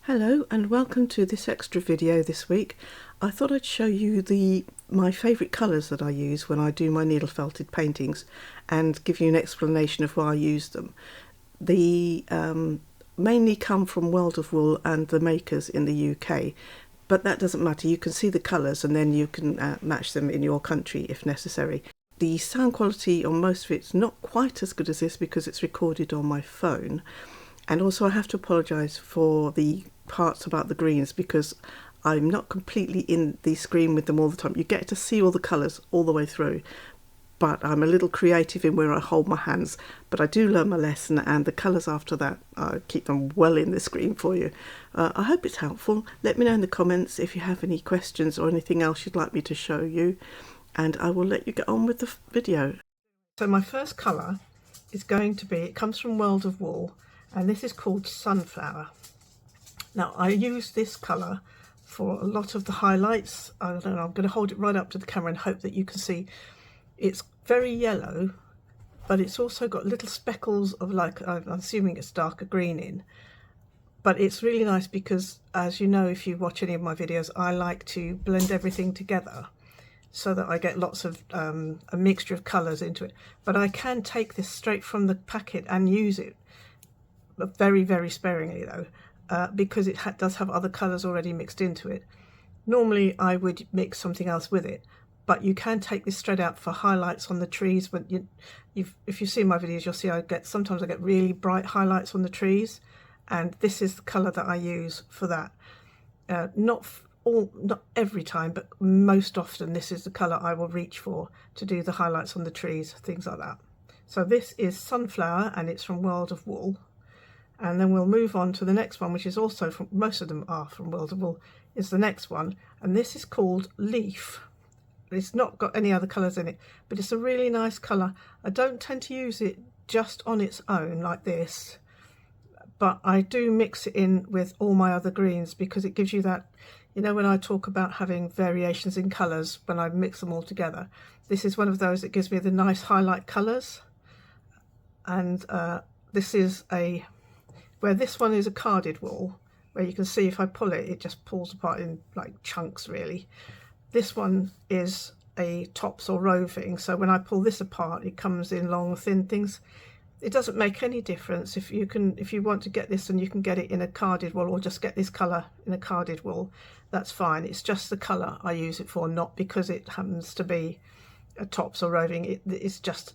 Hello and welcome to this extra video this week. I thought I'd show you my favourite colours that I use when I do my needle felted paintings and give you an explanation of why I use them. They mainly come from World of Wool and the makers in the UK, but that doesn't matter. You can see the colours and then you can match them in your country if necessary. The sound quality on most of it's not quite as good as this because it's recorded on my phone. And also I have to apologise for the parts about the greens because I'm not completely in the screen with them all the time. You get to see all the colours all the way through, but I'm a little creative in where I hold my hands. But I do learn my lesson, and the colours after that, I keep them well in the screen for you. I hope it's helpful. Let me know in the comments if you have any questions or anything else you'd like me to show you, and I will let you get on with the video. So my first colour is going to be, it comes from World of Wool, and this is called Sunflower. Now I use this colour for a lot of the highlights. I don't know, I'm going to hold it right up to the camera and hope that you can see. It's very yellow, but it's also got little speckles of, like, I'm assuming it's darker green in. But it's really nice because, as you know, if you watch any of my videos, I like to blend everything together so that I get lots of a mixture of colours into it. But I can take this straight from the packet and use it, but very, very sparingly though, because it does have other colours already mixed into it. Normally I would mix something else with it, but you can take this straight out for highlights on the trees. But if you see my videos, you'll see sometimes I get really bright highlights on the trees, and this is the colour that I use for that. Not every time, but most often this is the colour I will reach for to do the highlights on the trees, things like that. So this is Sunflower, and it's from World of Wool. And then we'll move on to the next one, which is also from, most of them are from World of Wool, is the next one. And this is called Leaf. It's not got any other colours in it, but it's a really nice colour. I don't tend to use it just on its own like this, but I do mix it in with all my other greens because it gives you that, you know, when I talk about having variations in colours, when I mix them all together, this is one of those that gives me the nice highlight colours. And this is where this one is a carded wool, where you can see if I pull it, it just pulls apart in like chunks really. This one is a tops or roving, so when I pull this apart, it comes in long, thin things. It doesn't make any difference if you want to get this, and you can get it in a carded wool or just get this colour in a carded wool, that's fine. It's just the colour I use it for, not because it happens to be a tops or roving. It's just,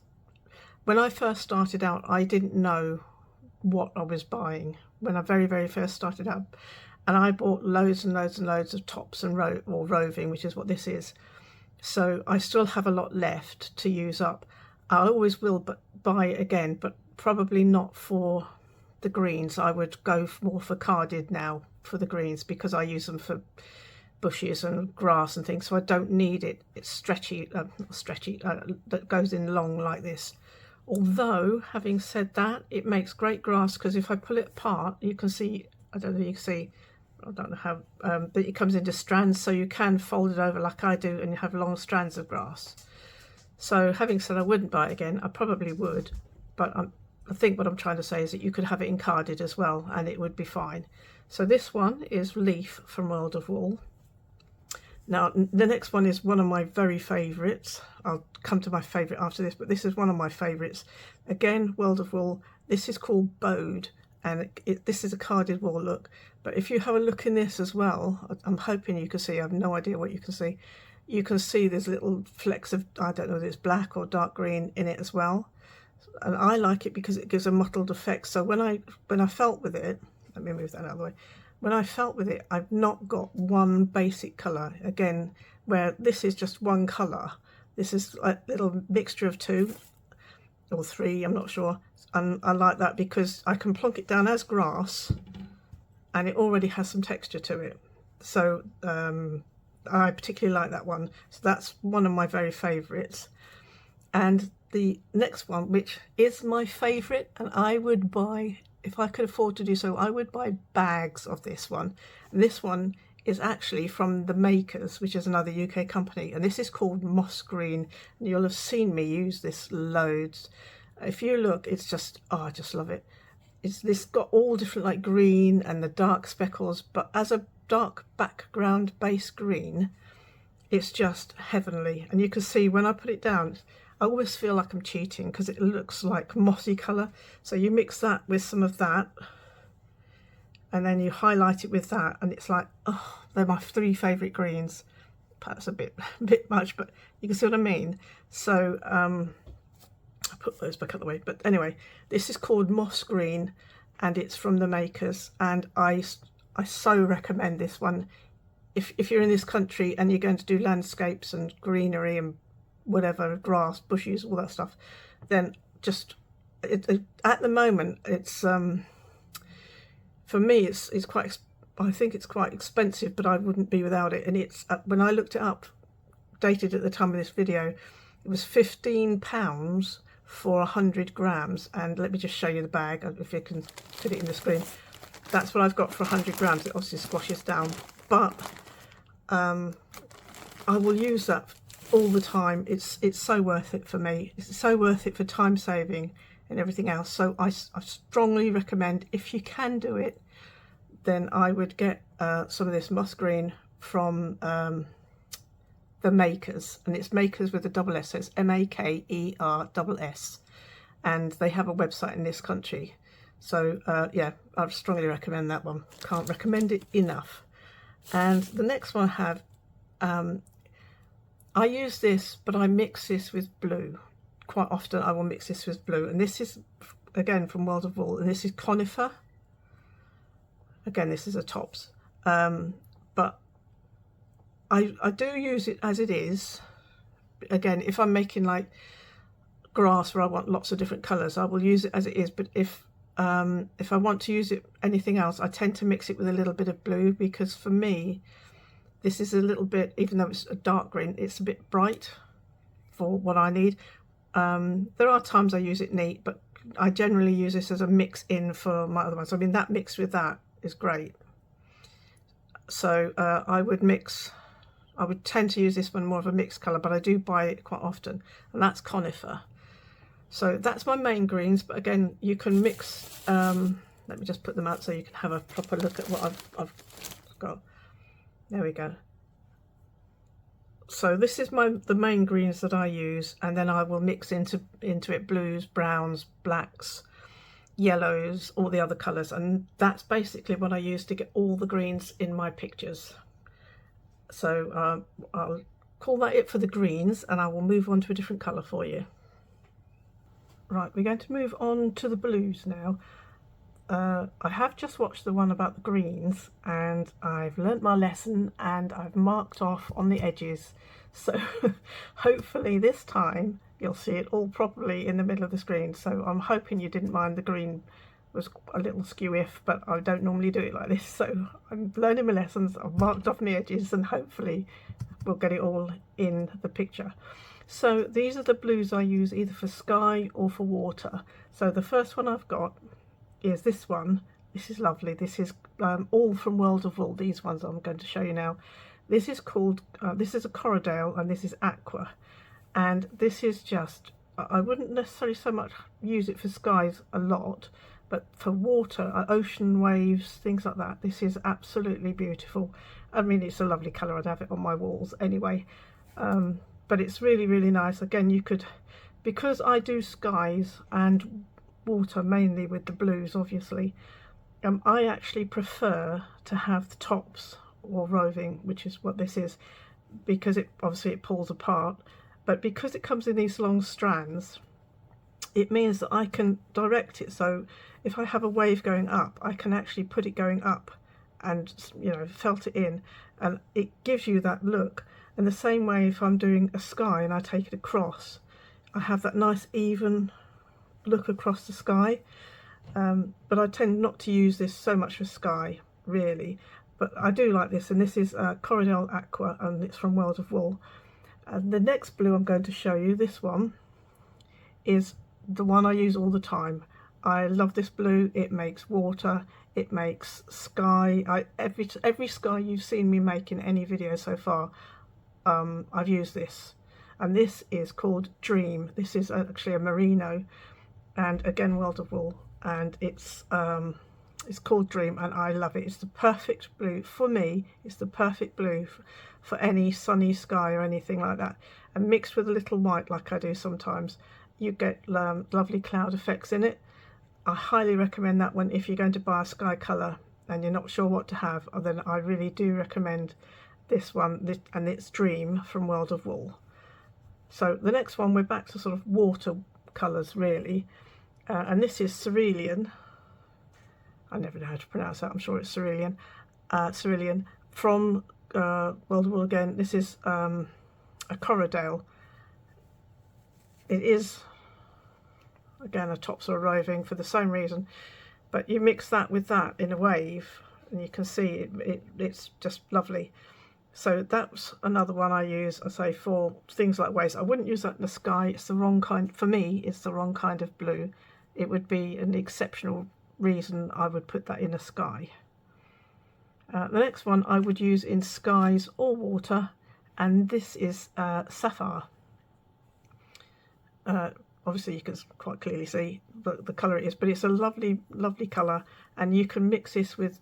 when I first started out, I didn't know what I was buying when I very, very first started out, and I bought loads and loads and loads of tops and roving, which is what this is. So I still have a lot left to use up. I always will buy again, but probably not for the greens. I would go more for carded now for the greens because I use them for bushes and grass and things, so I don't need it. It's stretchy, that goes in long like this. Although, having said that, it makes great grass because if I pull it apart, you can see, I don't know if you can see, I don't know how, but it comes into strands, so you can fold it over like I do and you have long strands of grass. So having said I wouldn't buy it again, I probably would, but I think what I'm trying to say is that you could have it in carded as well and it would be fine. So this one is Leaf from World of Wool. Now the next one is one of my very favourites. I'll come to my favourite after this, but this is one of my favourites. Again, World of Wool. This is called Bode, and this is a carded wool look. But if you have a look in this as well, I'm hoping you can see, I have no idea what you can see. You can see there's little flecks of, I don't know if it's black or dark green in it as well. And I like it because it gives a mottled effect. So when I felt with it, let me move that out of the way. When I felt with it, I've not got one basic colour. Again, where this is just one colour. This is a little mixture of two or three, I'm not sure. And I like that because I can plonk it down as grass and it already has some texture to it. So I particularly like that one. So that's one of my very favourites. And the next one, which is my favourite, and I would buy, if I could afford to do so, I would buy bags of this one. And this one is actually from the makers, which is another UK company, and this is called Moss Green. And you'll have seen me use this loads. If you look, it's just, oh, I just love it. it's this got all different like green and the dark speckles, but as a dark background base green, it's just heavenly. And you can see when I put it down, I always feel like I'm cheating because it looks like mossy colour. So you mix that with some of that, and then you highlight it with that, and it's like, oh, they're my three favourite greens. Perhaps a bit much, but you can see what I mean. So I'll put those back out the way. But anyway, this is called Moss Green, and it's from the makers, and I so recommend this one. If you're in this country and you're going to do landscapes and greenery and whatever, grass, bushes, all that stuff, then just at the moment it's for me it's quite, I think it's quite expensive, but I wouldn't be without it. And it's when I looked it up, dated at the time of this video, it was £15 for 100 grams. And let me just show you the bag, if you can fit it in the screen. That's what I've got for 100 grams. It obviously squashes down, but I will use that all the time. It's so worth it for me. It's so worth it for time saving and everything else. So I strongly recommend, if you can do it, then I would get some of this moss green from the makers, and it's makers with a double S, so it's MAKERSS, and they have a website in this country. So yeah, I strongly recommend that one. Can't recommend it enough. And the next one I have, I use this, but I mix this with blue. Quite often I will mix this with blue, and this is again from World of Wool, and this is Conifer. Again, this is a tops, but I do use it as it is. Again, if I'm making like grass where I want lots of different colours, I will use it as it is. But if I want to use it anything else, I tend to mix it with a little bit of blue, because for me this is a little bit, even though it's a dark green, it's a bit bright for what I need. There are times I use it neat, but I generally use this as a mix in for my other ones. I mean, that mixed with that is great. So I would tend to use this one more of a mixed colour, but I do buy it quite often, and that's Conifer. So that's my main greens, but again, you can mix, let me just put them out so you can have a proper look at what I've got. There we go. So this is the main greens that I use, and then I will mix into it blues, browns, blacks, yellows, all the other colours, and that's basically what I use to get all the greens in my pictures. So I'll call that it for the greens, and I will move on to a different colour for you. Right, we're going to move on to the blues now. I have just watched the one about the greens, and I've learnt my lesson, and I've marked off on the edges, so hopefully this time you'll see it all properly in the middle of the screen. So I'm hoping you didn't mind the green was a little skew-if, but I don't normally do it like this, so I'm learning my lessons. I've marked off the edges, and hopefully we'll get it all in the picture. So these are the blues I use either for sky or for water. So the first one I've got is this one. This is lovely. This is all from World of Wool. These ones I'm going to show you now. This is called, this is a Corridale, and this is Aqua. And this is just, I wouldn't necessarily so much use it for skies a lot, but for water, ocean waves, things like that, this is absolutely beautiful. I mean, it's a lovely colour. I'd have it on my walls anyway. But it's really, really nice. Again, you could, because I do skies and water mainly with the blues, obviously, I actually prefer to have the tops or roving, which is what this is, because it obviously it pulls apart, but because it comes in these long strands, it means that I can direct it. So if I have a wave going up, I can actually put it going up and, you know, felt it in, and it gives you that look. And the same way, if I'm doing a sky and I take it across, I have that nice even look across the sky. But I tend not to use this so much for sky, really, but I do like this. And this is Corridale Aqua, and it's from World of Wool. And the next blue I'm going to show you, this one, is the one I use all the time. I love this blue. It makes water, it makes sky. Every sky you've seen me make in any video so far, I've used this. And this is called Dream. This is actually a merino, and again World of Wool. and it's called Dream, and I love it. It's the perfect blue for me. It's the perfect blue for any sunny sky or anything like that, and mixed with a little white like I do sometimes, you get lovely cloud effects in it. I highly recommend that one if you're going to buy a sky colour and you're not sure what to have. Then I really do recommend this one, and it's Dream from World of Wool. So the next one, we're back to sort of water colours really, and this is Cerulean. I never know how to pronounce that. I'm sure it's Cerulean. Cerulean from World of Wool again. This is a Corridale. It is, again, the tops are roving for the same reason, but you mix that with that in a wave and you can see it's just lovely. So that's another one I use, I say, for things like waves. I wouldn't use that in the sky. It's the wrong kind, for me, it's the wrong kind of blue. It would be an exceptional reason I would put that in the sky. The next one I would use in skies or water, and this is Sapphire. Obviously you can quite clearly see the colour it is, but it's a lovely colour, and you can mix this with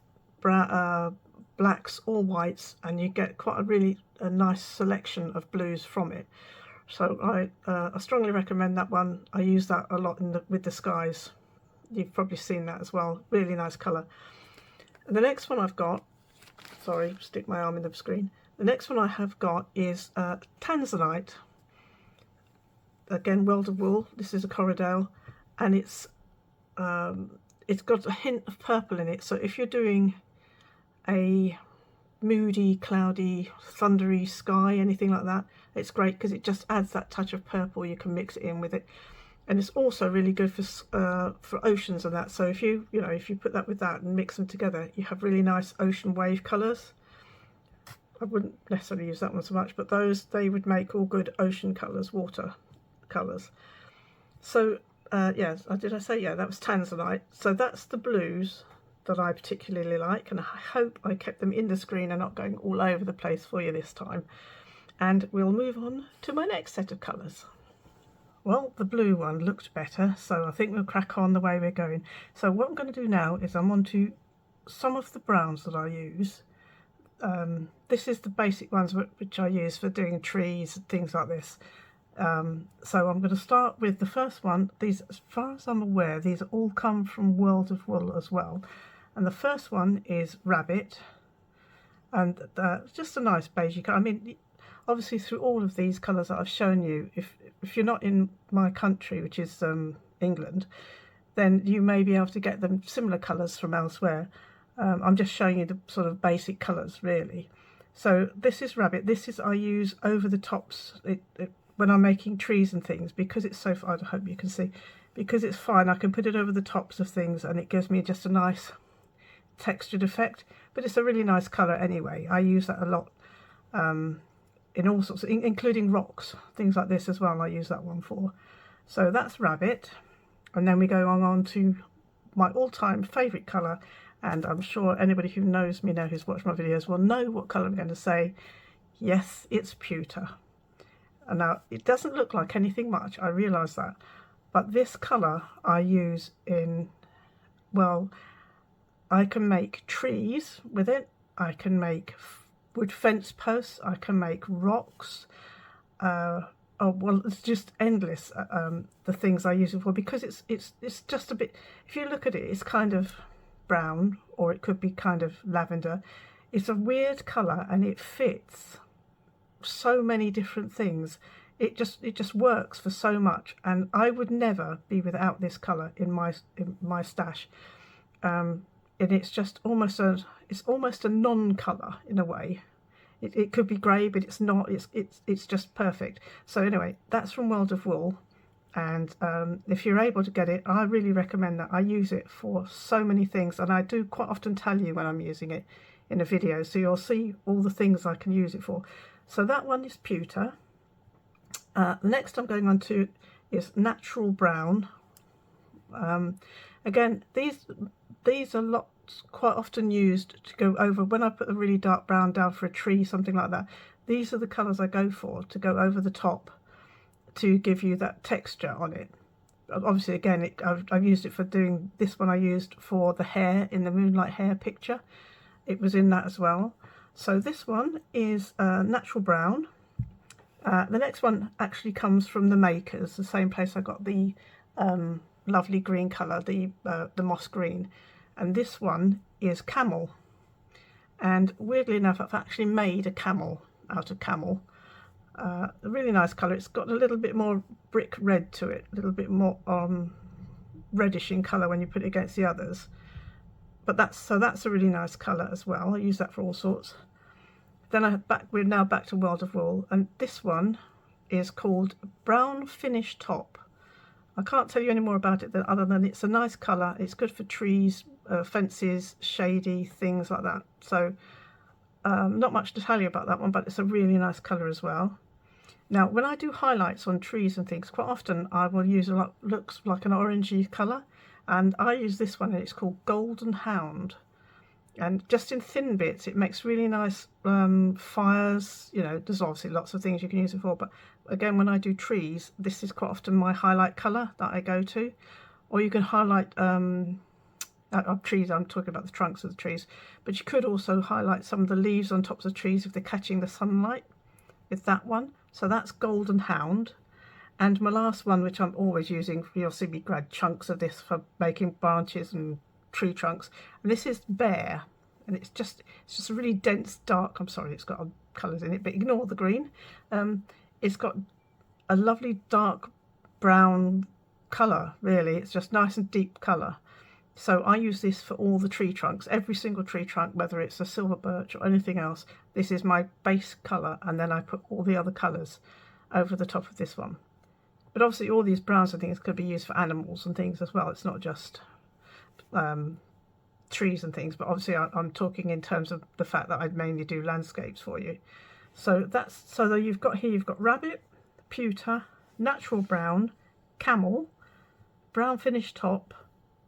blacks or whites and you get quite a nice selection of blues from it. So I strongly recommend that one. I use that a lot with the skies. You've probably seen that as well. Really nice colour. And the next one I've got, sorry, stick my arm in the screen. The next one I have got is Tanzanite. Again, World of Wool. This is a Corridale, and it's got a hint of purple in it. So if you're doing a moody, cloudy, thundery sky, anything like that, it's great because it just adds that touch of purple. You can mix it in with it, and it's also really good for oceans and that. So if you put that with that and mix them together, you have really nice ocean wave colours. I wouldn't necessarily use that one so much, but they would make all good ocean colours, water colours. So yeah, did I say, yeah, that was Tanzanite. So that's the blues that I particularly like, and I hope I kept them in the screen and not going all over the place for you this time. And we'll move on to my next set of colours. Well, the blue one looked better, so I think we'll crack on the way we're going. So what I'm going to do now is I'm on to some of the browns that I use. This is the basic ones which I use for doing trees and things like this. So I'm going to start with the first one. These, as far as I'm aware, these all come from World of Wool as well. And the first one is Rabbit, and just a nice beigey colour. I mean, obviously through all of these colours that I've shown you, if you're not in my country, which is England, then you may be able to get them similar colours from elsewhere. I'm just showing you the sort of basic colours really. So this is Rabbit. This is, I use over the tops when I'm making trees and things, because it's so, I hope you can see, because it's fine, I can put it over the tops of things and it gives me just a nice textured effect. But it's a really nice colour anyway. I use that a lot in all sorts of, including rocks, things like this as well. I use that one for. So that's Rabbit, and then we go on to my all-time favourite colour, and I'm sure anybody who knows me now, who's watched my videos, will know what colour I'm going to say. Yes, it's Pewter. And now it doesn't look like anything much, I realise that, but this colour I use in, well, I can make trees with it, I can make wood fence posts, I can make rocks, oh well, it's just endless the things I use it for, because it's just a bit, if you look at it, it's kind of brown, or it could be kind of lavender. It's a weird colour and it fits so many different things. It just works for so much, and I would never be without this colour in my stash. And it's just almost a non-colour in a way. It could be grey, but it's not. It's just perfect. So anyway, that's from World of Wool, and if you're able to get it, I really recommend that. I use it for so many things, and I do quite often tell you when I'm using it in a video, so you'll see all the things I can use it for. So that one is Pewter. Next I'm going on to is Natural Brown. Again, these are quite often used to go over, when I put a really dark brown down for a tree, something like that. These are the colours I go for to go over the top to give you that texture on it. obviously again I've used it for doing this one. I used for the hair in the moonlight hair picture. It was in that as well. So this one is natural brown. The next one actually comes from the Makers, the same place I got the lovely green colour, the moss green, and this one is camel. And weirdly enough, I've actually made a camel out of camel. A really nice colour. It's got a little bit more brick red to it, a little bit more reddish in colour when you put it against the others. But that's a really nice colour as well. I use that for all sorts. Then we're now back to World of Wool, and this one is called Brown Finish Top. I can't tell you any more about it other than it's a nice colour. It's good for trees, fences, shady things like that. So not much to tell you about that one, but it's a really nice colour as well. Now, when I do highlights on trees and things, quite often I will use a lot, looks like an orangey colour, and I use this one, and it's called Golden Hound. And just in thin bits, it makes really nice fires. You know, there's obviously lots of things you can use it for, but again, when I do trees, this is quite often my highlight colour that I go to. Or you can highlight trees, I'm talking about the trunks of the trees, but you could also highlight some of the leaves on tops of the trees if they're catching the sunlight with that one. So that's Golden Hound. And my last one, which I'm always using, you'll see me grab chunks of this for making branches and tree trunks, and this is Bear, and it's just a really dense dark, I'm sorry it's got colours in it, but ignore the green. It's got a lovely dark brown colour, really. It's just nice and deep colour. So I use this for all the tree trunks, every single tree trunk, whether it's a silver birch or anything else. This is my base colour, and then I put all the other colours over the top of this one. But obviously all these browns and things could be used for animals and things as well. It's not just trees and things, but obviously I'm talking in terms of the fact that I mainly do landscapes for you. So you've got rabbit, pewter, natural brown, camel, brown finish top,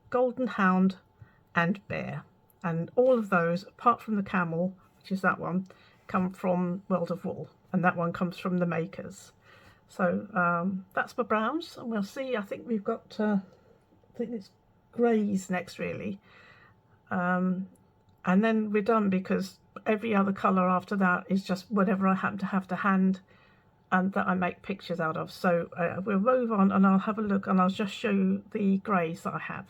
golden hound, and bear. And all of those, apart from the camel, which is that one, come from World of Wool, and that one comes from the Makers. So that's my browns, and we'll see. I think we've got I think it's greys next, really, and then we're done, because every other colour after that is just whatever I happen to have to hand and that I make pictures out of. So we'll move on, and I'll have a look, and I'll just show you the greys that I have.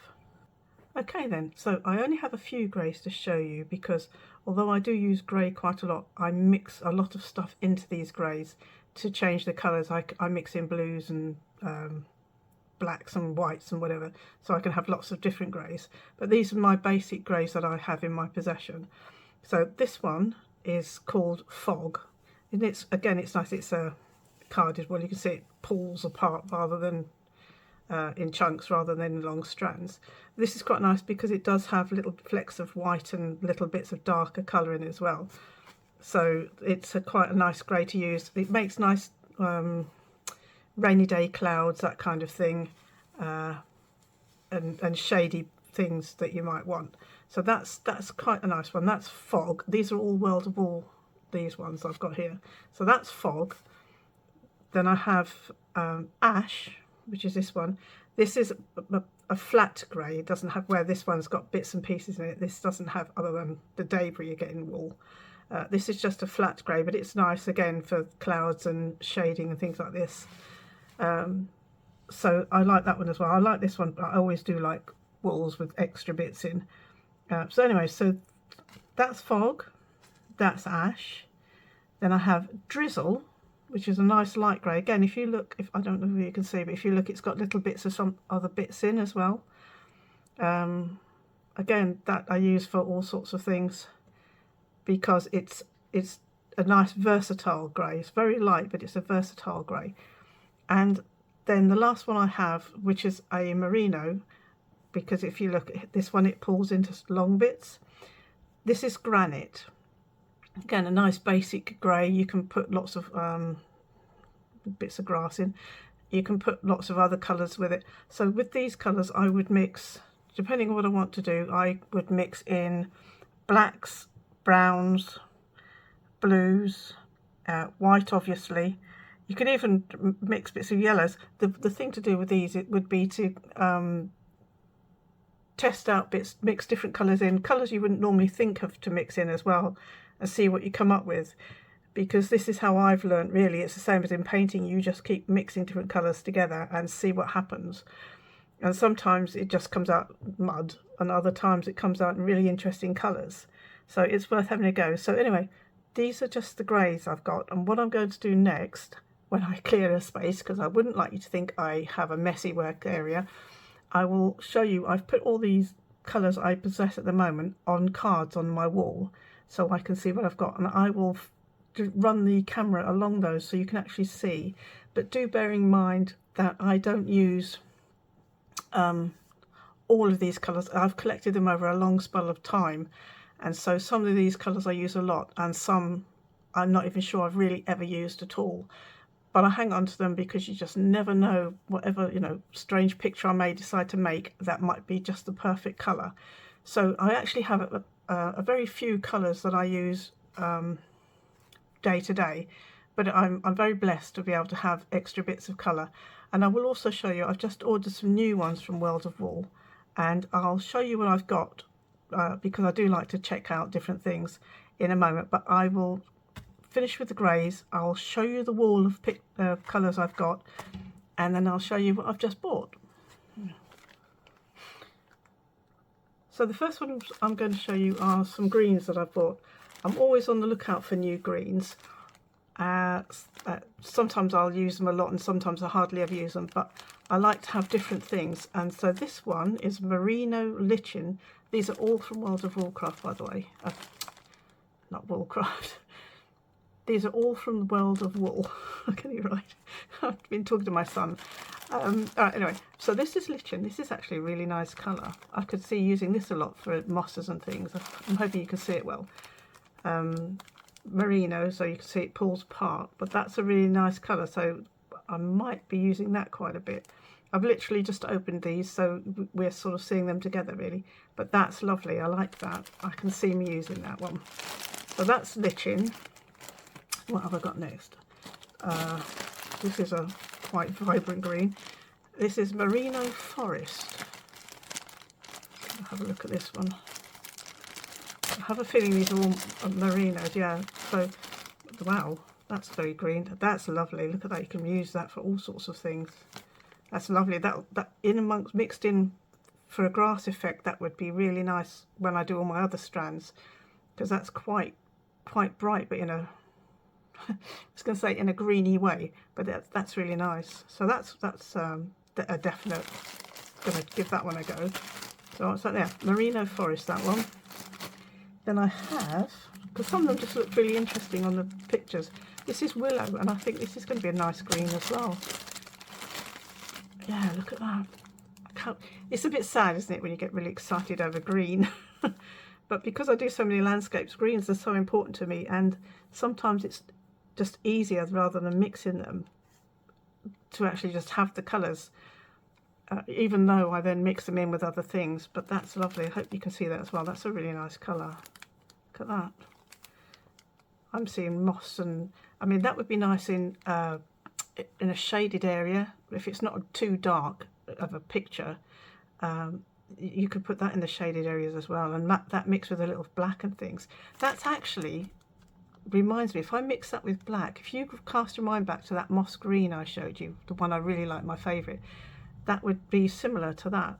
Okay then, so I only have a few greys to show you, because although I do use grey quite a lot, I mix a lot of stuff into these greys to change the colours. I mix in blues and blacks and whites and whatever, so I can have lots of different greys. But these are my basic greys that I have in my possession. So this one is called Fog, and it's nice. It's a carded one. You can see it pulls apart rather than in chunks rather than in long strands. This is quite nice because it does have little flecks of white and little bits of darker colour in it as well. So it's quite a nice grey to use. It makes nice rainy day clouds, that kind of thing, and shady things that you might want. So that's quite a nice one. That's Fog. These are all World of Wool, these ones I've got here. So that's Fog. Then I have Ash, which is this one. This is a flat grey. It doesn't have, where this one's got bits and pieces in it, this doesn't have, other than the debris you get in wool. This is just a flat grey, but it's nice again for clouds and shading and things like this. So I like that one as well. I like this one, but I always do like wools with extra bits in. So anyway, so that's Fog, that's Ash. Then I have Drizzle, which is a nice light grey. Again, if you look, I don't know if you can see, but if you look, it's got little bits of some other bits in as well. Again, that I use for all sorts of things, because it's a nice versatile grey. It's very light, but it's a versatile grey. And then the last one I have, which is a merino, because if you look at this one, it pulls into long bits. This is Granite. Again, a nice basic grey. You can put lots of bits of grass in. You can put lots of other colours with it. So with these colours, I would mix, depending on what I want to do, I would mix in blacks, browns, blues, white obviously, You can even mix bits of yellows. The thing to do with these, it would be to test out bits, mix different colours in, colours you wouldn't normally think of to mix in as well, and see what you come up with. Because this is how I've learnt, really. It's the same as in painting. You just keep mixing different colours together and see what happens. And sometimes it just comes out mud, and other times it comes out in really interesting colours. So it's worth having a go. So anyway, these are just the greys I've got, and what I'm going to do next, when I clear a space, because I wouldn't like you to think I have a messy work area, I will show you. I've put all these colours I possess at the moment on cards on my wall, so I can see what I've got, and I will run the camera along those so you can actually see. But do bear in mind that I don't use all of these colours. I've collected them over a long spell of time, and so some of these colours I use a lot, and some I'm not even sure I've really ever used at all. But I hang on to them because you just never know, whatever, you know, strange picture I may decide to make, that might be just the perfect colour. So I actually have a very few colours that I use day to day, but I'm very blessed to be able to have extra bits of colour. And I will also show you, I've just ordered some new ones from World of Wool, and I'll show you what I've got, because I do like to check out different things in a moment. But I will finish with the greys, I'll show you the wall of colours I've got, and then I'll show you what I've just bought. So the first one I'm going to show you are some greens that I've bought. I'm always on the lookout for new greens. Sometimes I'll use them a lot and sometimes I hardly ever use them, but I like to have different things. And so this one is Merino Lichen. These are all from World of Woolcraft, by the way. Not Woolcraft. These are all from the World of Wool. Look at you, right? I've been talking to my son. Alright, anyway, so this is Lichen. This is actually a really nice colour. I could see using this a lot for mosses and things. I'm hoping you can see it well. Merino, so you can see it pulls apart, but that's a really nice colour, so I might be using that quite a bit. I've literally just opened these, so we're sort of seeing them together really, but that's lovely. I like that. I can see me using that one. So that's Lichen. What have I got next? This is a quite vibrant green. This is Merino Forest. I'll have a look at this one. I have a feeling these are all merinos, yeah. So, wow, that's very green. That's lovely. Look at that. You can use that for all sorts of things. That's lovely. That in amongst, mixed in for a grass effect, that would be really nice when I do all my other strands, because that's quite bright, but in a I was going to say in a greeny way, but that's really nice. So that's a definite. Going to give that one a go. So what's that there? Merino Forest, that one. Then I have, because some of them just look really interesting on the pictures. This is Willow, and I think this is going to be a nice green as well. Yeah, look at that. It's a bit sad, isn't it, when you get really excited over green? But because I do so many landscapes, greens are so important to me, and sometimes it's just easier, rather than mixing them, to actually just have the colours, even though I then mix them in with other things. But that's lovely. I hope you can see that as well. That's a really nice colour. Look at that. I'm seeing moss, and I mean that would be nice in a shaded area. If it's not too dark of a picture, you could put that in the shaded areas as well, and that mixed with a little black and things. That's actually reminds me, if I mix that with black, if you cast your mind back to that moss green I showed you, the one I really like, my favourite, that would be similar to that.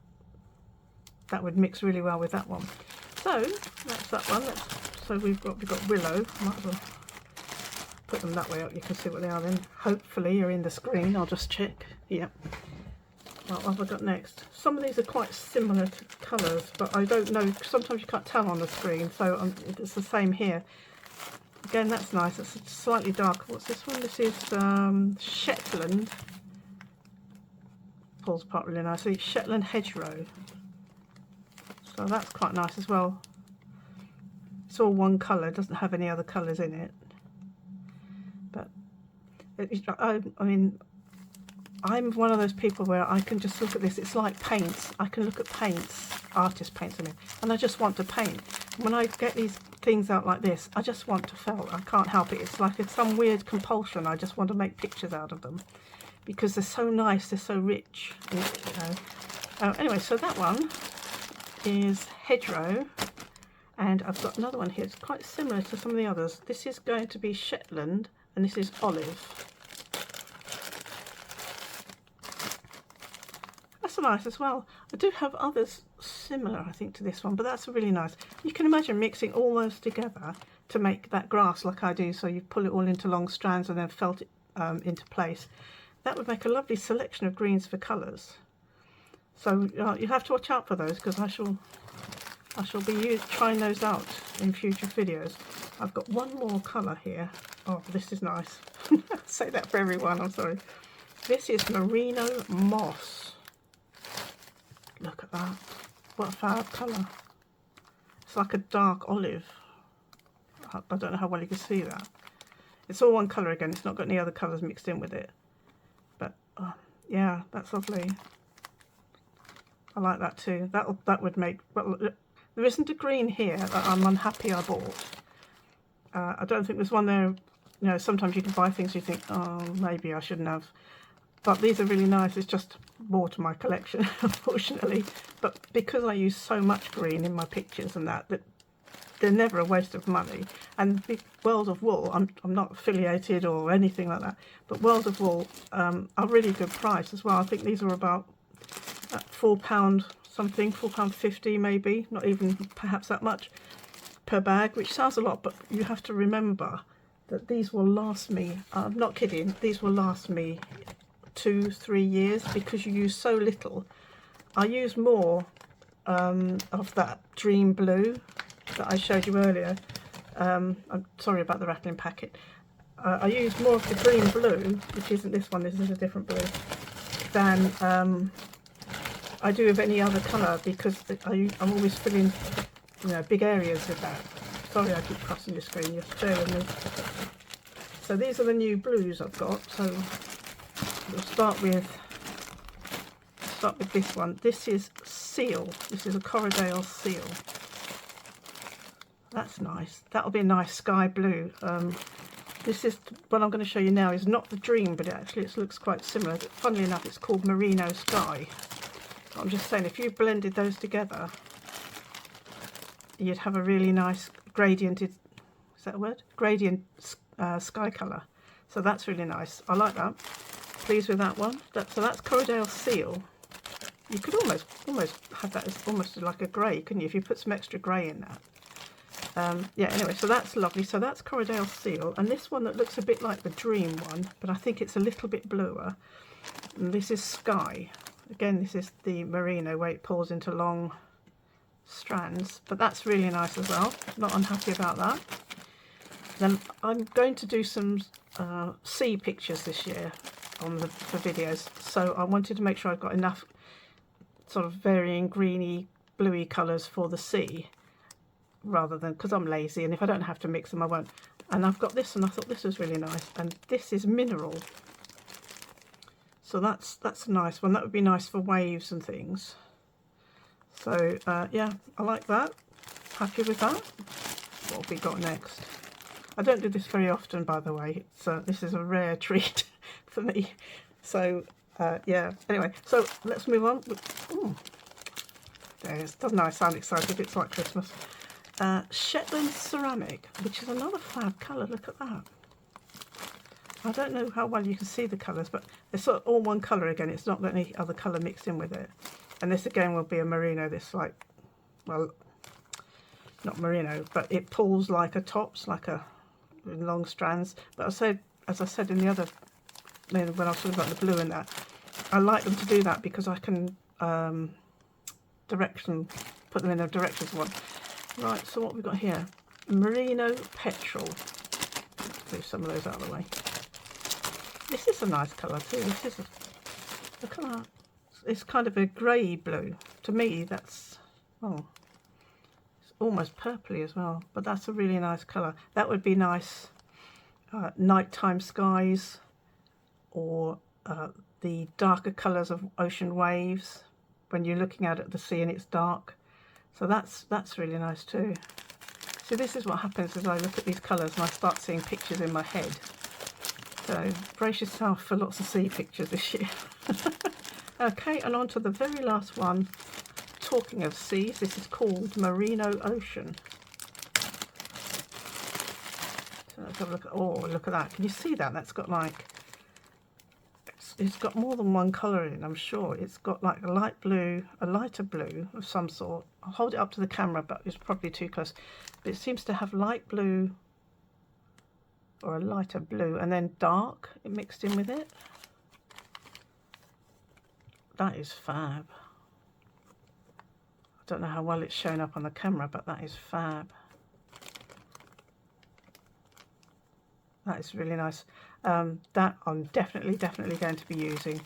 That would mix really well with that one. So that's that one. So we've got Willow. Might as well put them that way up. You can see what they are then. Hopefully you're in the screen. I'll just check. Yep. What have I got next? Some of these are quite similar to colours, but I don't know. Sometimes you can't tell on the screen, so it's the same here. Again, that's nice. It's slightly darker. What's this one? This is Shetland. Pulls apart really nicely. Shetland Hedgerow. So that's quite nice as well. It's all one colour. It doesn't have any other colours in it. But I mean, I'm one of those people where I can just look at this. It's like paints. I can look at paints, artist paints, I mean, and I just want to paint. When I get these things out like this, I just want to felt. I can't help it. It's like it's some weird compulsion. I just want to make pictures out of them because they're so nice, they're so rich. You know. Anyway, so that one is hedgerow, and I've got another one here. It's quite similar to some of the others. This is going to be Shetland, and this is olive. That's nice as well. I do have others similar, I think, to this one, but that's really nice. You can imagine mixing all those together to make that grass like I do, so you pull it all into long strands and then felt it into place. That would make a lovely selection of greens for colours. So you have to watch out for those, because I shall be trying those out in future videos. I've got one more colour here. Oh, this is nice. Say that for everyone, I'm sorry. This is merino moss. Look at that. What a fab colour. It's like a dark olive. I don't know how well you can see that. It's all one colour again. It's not got any other colours mixed in with it. But yeah, that's lovely. I like that too. That would make... Well, there isn't a green here that I'm unhappy I bought. I don't think there's one there. You know, sometimes you can buy things you think, oh, maybe I shouldn't have. But these are really nice. It's just more to my collection, unfortunately. But because I use so much green in my pictures and that they're never a waste of money. And World of Wool, I'm not affiliated or anything like that, but World of Wool are really good price as well. I think these are about £4 something, £4.50 maybe, not even perhaps that much per bag, which sounds a lot, but you have to remember that these will last me, I'm not kidding, these will last me 2-3 years because you use so little. I use more of that dream blue that I showed you earlier. I'm sorry about the rattling packet. I use more of the green blue, which isn't this one, this is a different blue, than I do of any other colour, because I'm always filling, you know, big areas with that. Sorry, I keep crossing the screen, you have to bear with me. So these are the new blues I've got. So we'll start with this one. This is Seal. This is a Corriedale Seal. That's nice. That'll be a nice sky blue. This is what I'm going to show you now is not the dream, but it looks quite similar. Funnily enough, it's called Merino Sky. I'm just saying, if you blended those together, you'd have a really nice gradiented, is that a word? Gradient sky colour. So that's really nice. I like that. Pleased with that one. So that's Corriedale Seal. You could almost have that as almost like a grey, couldn't you, if you put some extra grey in that. Yeah, anyway, so that's lovely. So that's Corriedale Seal, and this one that looks a bit like the dream one, but I think it's a little bit bluer. And this is Sky. Again, this is the merino where it pulls into long strands, but that's really nice as well. Not unhappy about that. Then I'm going to do some sea pictures this year on the videos, so I wanted to make sure I've got enough sort of varying greeny, bluey colours for the sea, rather than, because I'm lazy and if I don't have to mix them I won't. And I've got this, and I thought this was really nice, and this is Mineral. So that's a nice one. That would be nice for waves and things. So yeah, I like that. Happy with that. What have we got next? I don't do this very often, by the way. This is a rare treat for me. So yeah. Anyway, so let's move on. Ooh, doesn't I sound excited? It's like Christmas. Shetland Ceramic, which is another fab colour. Look at that. I don't know how well you can see the colours, but it's sort of all one colour again. It's not got any other colour mixed in with it. And this again will be a merino. This, like, well, not merino, but it pulls like a tops, like a long strands. But as I said in the other, when I was talking about the blue and that, I like them to do that because I can put them in the directions I want. Right, so what have we got here? Merino Petrol. Move some of those out of the way. This is a nice colour too. This is look at that. It's kind of a grey blue. To me, that's, oh, it's almost purpley as well. But that's a really nice colour. That would be nice nighttime skies, or the darker colours of ocean waves when you're looking out at the sea and it's dark. So that's really nice too. So this is what happens as I look at these colours and I start seeing pictures in my head. So brace yourself for lots of sea pictures this year. Okay, and on to the very last one. Talking of seas, this is called Merino Ocean. So let's have a look at, oh, look at that. Can you see that? That's got like, it's got more than one colour in, I'm sure. It's got like a light blue, a lighter blue of some sort. I'll hold it up to the camera, but it's probably too close. But it seems to have light blue or a lighter blue and then dark mixed in with it. That is fab. I don't know how well it's shown up on the camera, but that is fab. That is really nice. That I'm definitely going to be using.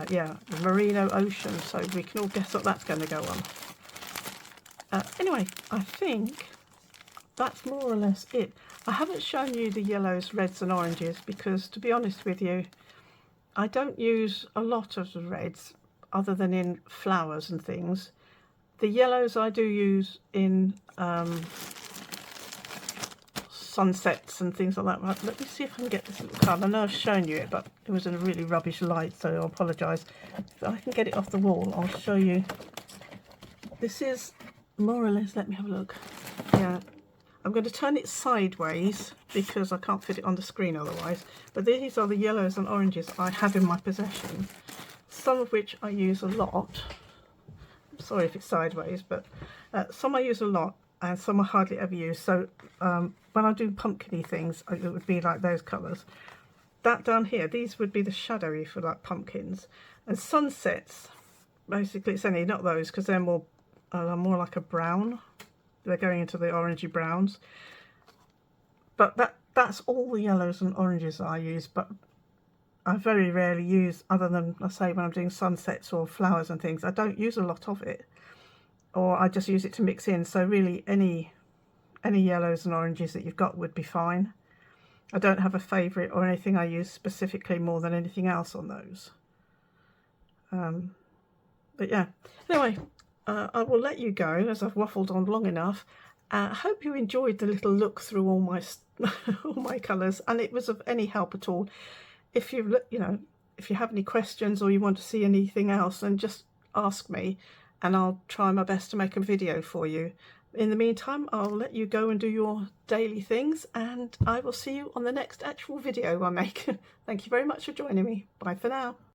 Yeah, the Merino Ocean, so we can all guess what that's going to go on. Anyway, I think that's more or less it. I haven't shown you the yellows, reds and oranges because, to be honest with you, I don't use a lot of the reds other than in flowers and things. The yellows I do use in sunsets and things like that. Right, let me see if I can get this little card. I know I've shown you it, but it was in a really rubbish light, so I apologise. If I can get it off the wall, I'll show you. This is more or less, let me have a look. Yeah, I'm going to turn it sideways because I can't fit it on the screen otherwise. But these are the yellows and oranges I have in my possession, some of which I use a lot. Sorry if it's sideways, but some I use a lot and some I hardly ever use. So when I do pumpkin-y things, it would be like those colours. That down here, these would be the shadowy for like pumpkins. And sunsets, basically it's only not those because they're more like a brown. They're going into the orangey browns. But that's all the yellows and oranges that I use, but I very rarely use, other than, I say, when I'm doing sunsets or flowers and things, I don't use a lot of it. Or I just use it to mix in. So really any yellows and oranges that you've got would be fine. I don't have a favourite or anything I use specifically more than anything else on those. But yeah, anyway, I will let you go as I've waffled on long enough. I hope you enjoyed the little look through all my all my colours, and it was of any help at all. If you have any questions or you want to see anything else, then just ask me and I'll try my best to make a video for you. In the meantime, I'll let you go and do your daily things, and I will see you on the next actual video I make. Thank you very much for joining me. Bye for now.